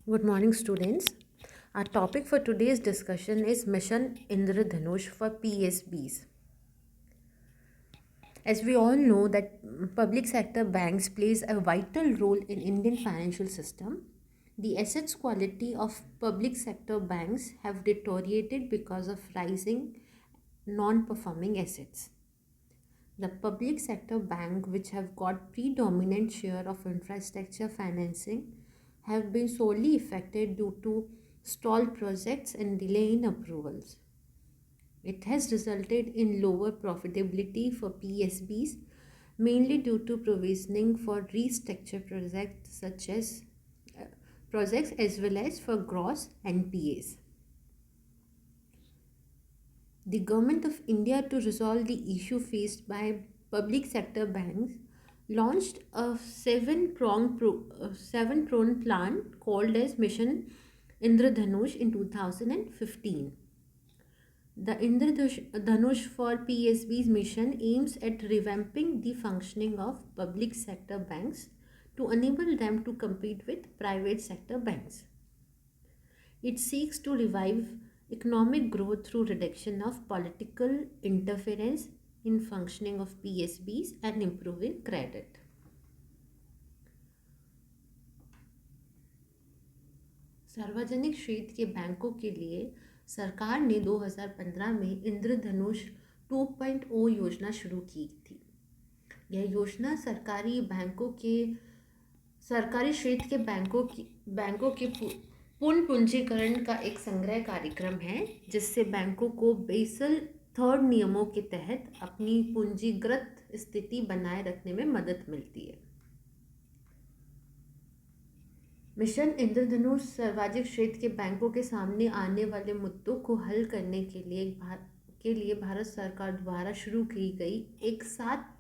Good morning, students. Our topic for today's discussion is Mission Indradhanush for PSBs. As we all know that public sector banks plays a vital role in Indian financial system. The assets quality of public sector banks have deteriorated because of rising non-performing assets. The public sector bank, which have got predominant share of infrastructure financing, have been solely affected due to stalled projects and delay in approvals. It has resulted in lower profitability for PSBs, mainly due to provisioning for restructure uh, projects as well as for gross NPAs. The Government of India, to resolve the issue faced by public sector banks, launched a seven-pronged plan called as Mission Indradhanush in 2015. The Indradhanush for PSB's mission aims at revamping the functioning of public sector banks to enable them to compete with private sector banks. It seeks to revive economic growth through reduction of political interference in functioning of PSBs and improving credit. सार्वजनिक क्षेत्र के बैंकों के लिए सरकार ने 2015 में इंद्रधनुष 2.0 योजना शुरू की थी। यह योजना सरकारी क्षेत्र के बैंकों के पूर्ण पूंजीकरण का एक संग्रह कार्यक्रम है, जिससे बैंकों को बेसल थर्ड नियमों के तहत अपनी पूंजीगत स्थिति बनाए रखने में मदद मिलती है। मिशन इंद्रधनुष सार्वजनिक क्षेत्र के बैंकों के सामने आने वाले मुद्दों को हल करने के लिए भारत सरकार द्वारा शुरू की गई एक सात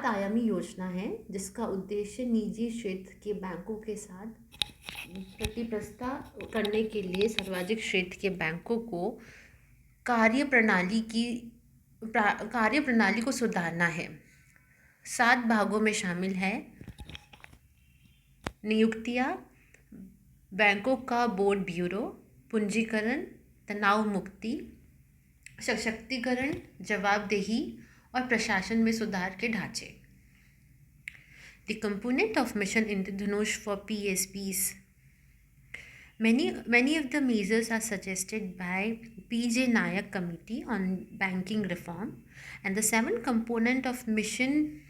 आयामी योजना है, जिसका उद्देश्य निजी क्षेत्र के बैंकों के साथ प्रतिस्पर्धा करने के लिए सार्वजनिक क्षेत्र के बैंकों को कार्यप्रणाली को सुधारना है। 7 भागों में शामिल है: नियुक्तियां, बैंकों का बोर्ड ब्यूरो, पूंजीकरण, तनाव मुक्ति, सशक्तिकरण, जवाबदेही और प्रशासन में सुधार के ढांचे। The component of Mission Indradhanush for PSBs. Many of the measures are suggested by P.J. Nayak Committee on Banking Reform, and the 7 component of mission,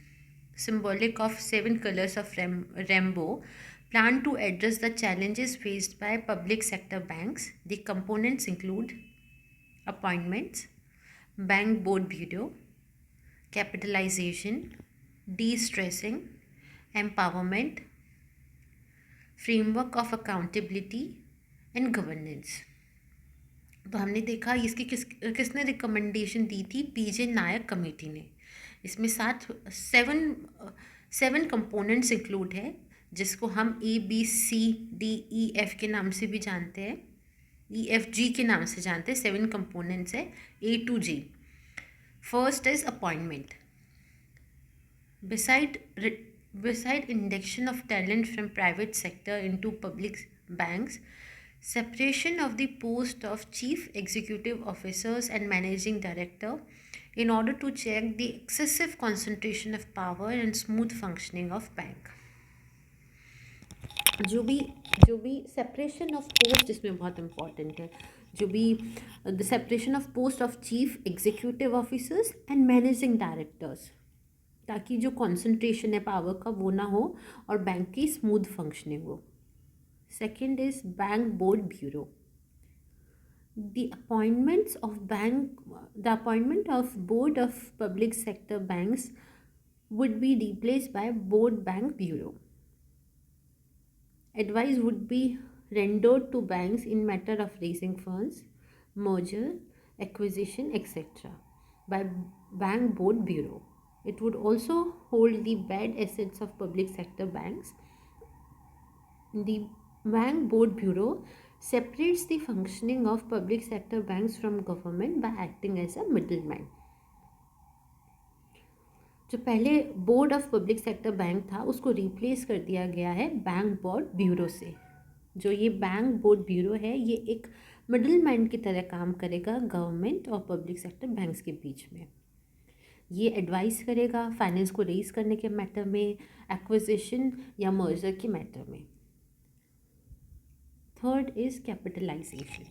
symbolic of 7 colors of rainbow, plan to address the challenges faced by public sector banks. The components include appointments, bank board bureau, capitalization, de-stressing, empowerment, framework of accountability and governance. तो हमने देखा इसकी किसने recommendation दी थी? पीजे नायक committee ने। इसमें seven components include है, जिसको हम ABCDEF के नाम से भी जानते हैं, EFG के नाम से जानते हैं। 7 कंपोनेंट्स है A to G। First is appointment. Beside induction of talent from private sector into public banks, separation of the post of chief executive officers and managing director in order to check the excessive concentration of power and smooth functioning of bank. जो भी separation of post इसमें बहुत important है। The separation of post of chief executive officers and managing directors, ताकि जो concentration है power का वो ना हो और बैंक की स्मूथ फंक्शनिंग हो। Second is bank board bureau. The appointment of board of public sector banks would be replaced by board bank bureau. Advice would be rendered to banks in matter of raising funds, merger, acquisition, etc. by bank board bureau. It would also hold the bad assets of public sector banks. The Bank Board Bureau separates the functioning of public sector banks from government by acting as a middleman. जो पहले board of public sector bank था उसको replace कर दिया गया है bank board bureau से। जो ये बैंक बोर्ड ब्यूरो है ये एक मिडिल मैन की तरह काम करेगा गवर्नमेंट और पब्लिक सेक्टर बैंक्स के बीच में। ये एडवाइस करेगा फाइनेंस को रेज करने के मैटर में, एक्विजिशन या मर्जर के मैटर में। Third is capitalisation.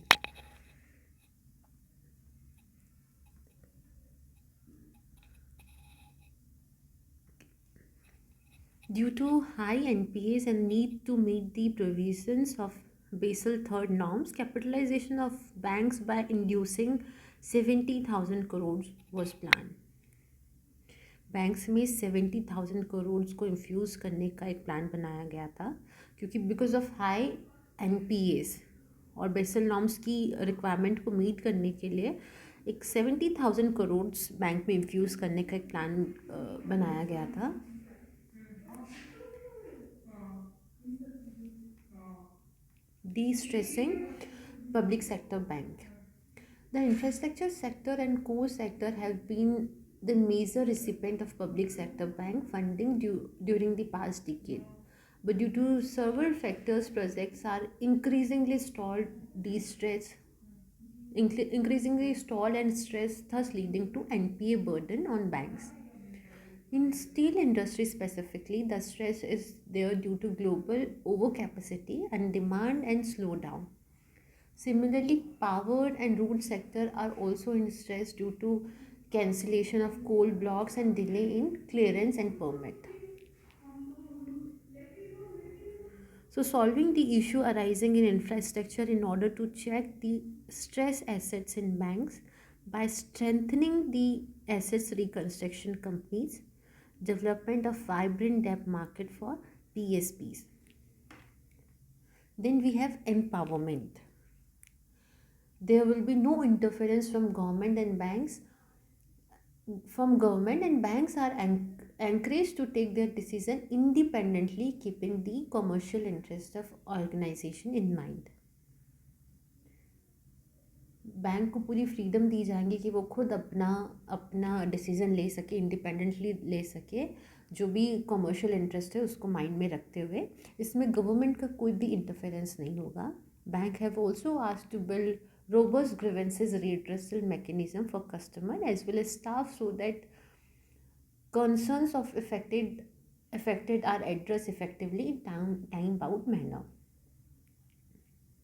Due to high NPAs and need to meet the provisions of Basel III norms, capitalization of banks by inducing 70,000 crores was planned. Banks में 70,000 करोड़ को infuse करने का एक plan बनाया गया था, क्योंकि बिकॉज ऑफ हाई एनपीएस और बेसल नॉर्म्स की रिक्वायरमेंट को मीट करने के लिए एक 70,000 करोड़ बैंक में इन्फ्यूज़ करने का एक प्लान बनाया गया था। De-stressing public sector bank. The infrastructure sector and core sector have been the major recipient of public sector bank funding during the past decade. But due to several factors, projects are increasingly stalled, increasingly stalled and stressed, thus leading to NPA burden on banks. In steel industry specifically, the stress is there due to global overcapacity and demand and slowdown. Similarly, power and road sector are also in stress due to cancellation of coal blocks and delay in clearance and permit. So, solving the issue arising in infrastructure in order to check the stress assets in banks by strengthening the assets reconstruction companies, development of vibrant debt market for PSPs. Then we have empowerment. There will be no interference from government and banks. Banks are encouraged to take their decision independently, keeping the commercial interest of organization in mind. Bank को पूरी freedom दी जाएंगी कि वो खुद अपना अपना decision ले सके, इंडिपेंडेंटली ले सके, जो भी कमर्शियल इंटरेस्ट है उसको माइंड में रखते हुए। इसमें गवर्नमेंट का कोई भी इंटरफेरेंस नहीं होगा। Bank have also asked to build robust grievances redressal mechanism for customer as well as staff so that concerns of affected are addressed effectively in time bound manner.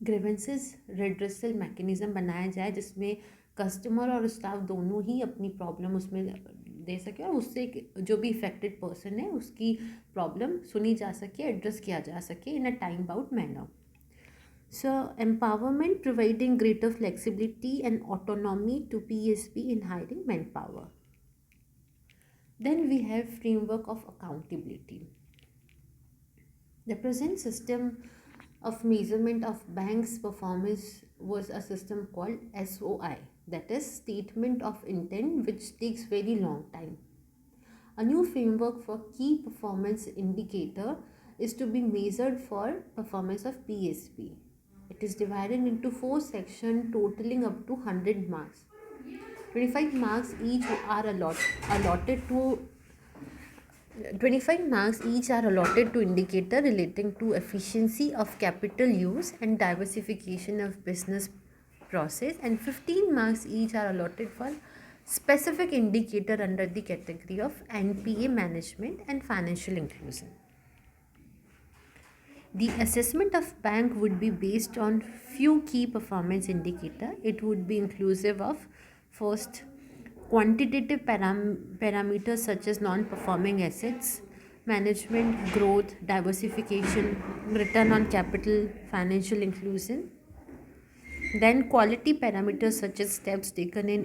Grievances redressal mechanism बनाया जाए जिसमें customer और staff दोनों ही अपनी problem उसमें दे सके और उससे जो भी इफेक्टेड पर्सन है उसकी प्रॉब्लम सुनी जा सके, एड्रेस किया जा सके in a time bound manner. So, empowerment providing greater flexibility and autonomy to PSP in hiring manpower. Then we have framework of accountability. The present system of measurement of banks' performance was a system called SOI, that is Statement of Intent, which takes very long time. A new framework for key performance indicator is to be measured for performance of PSP. It is divided into 4 sections totaling up to 100 marks. 25 marks each are allotted to 25 marks each are allotted to indicator relating to efficiency of capital use and diversification of business process, and 15 marks each are allotted for specific indicator under the category of NPA management and financial inclusion. The assessment of bank would be based on few key performance indicator. It would be inclusive of first quantitative parameters such as non-performing assets, management, growth, diversification, return on capital, financial inclusion. Then quality parameters such as steps taken in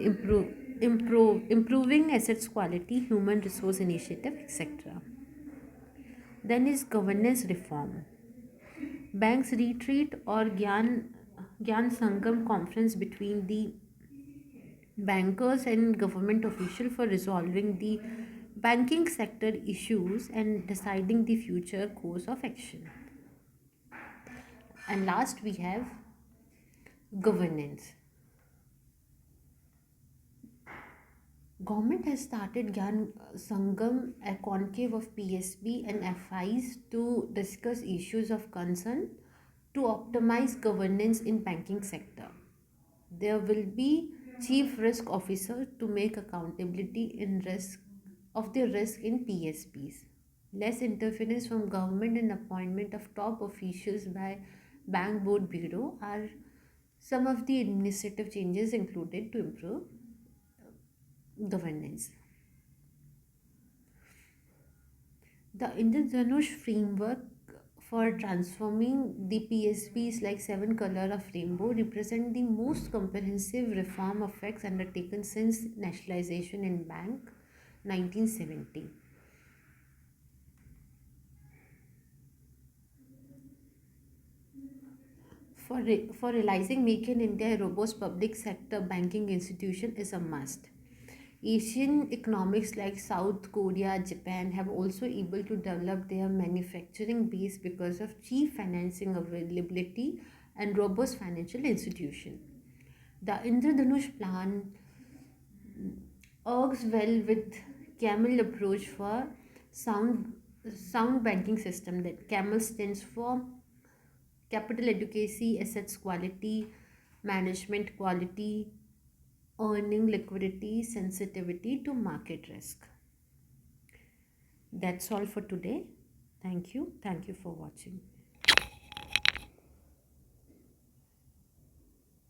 improving assets quality, human resource initiative, etc. Then is governance reform. Banks retreat or Gyan Sangam conference between the bankers and government official for resolving the banking sector issues and deciding the future course of action. And last we have governance. Government has started Gyan Sangam, a conclave of PSB and FIs to discuss issues of concern to optimize governance in banking sector. There will be chief risk officer to make accountability in risk of the risk in PSBs. Less interference from government and appointment of top officials by bank board bureau are some of the administrative changes included to improve governance. The indradhanush framework for transforming the PSBs like seven color of rainbow represent the most comprehensive reform effects undertaken since nationalization in bank 1970. For realizing making India a robust public sector banking institution is a must. Asian economics like South Korea, Japan have also able to develop their manufacturing base because of cheap financing availability and robust financial institution. The Indradhanush plan works well with Camel approach for sound sound banking system. That Camel stands for capital adequacy, assets quality, management quality, earning liquidity, sensitivity to market risk. That's all for today. Thank you. Thank you for watching.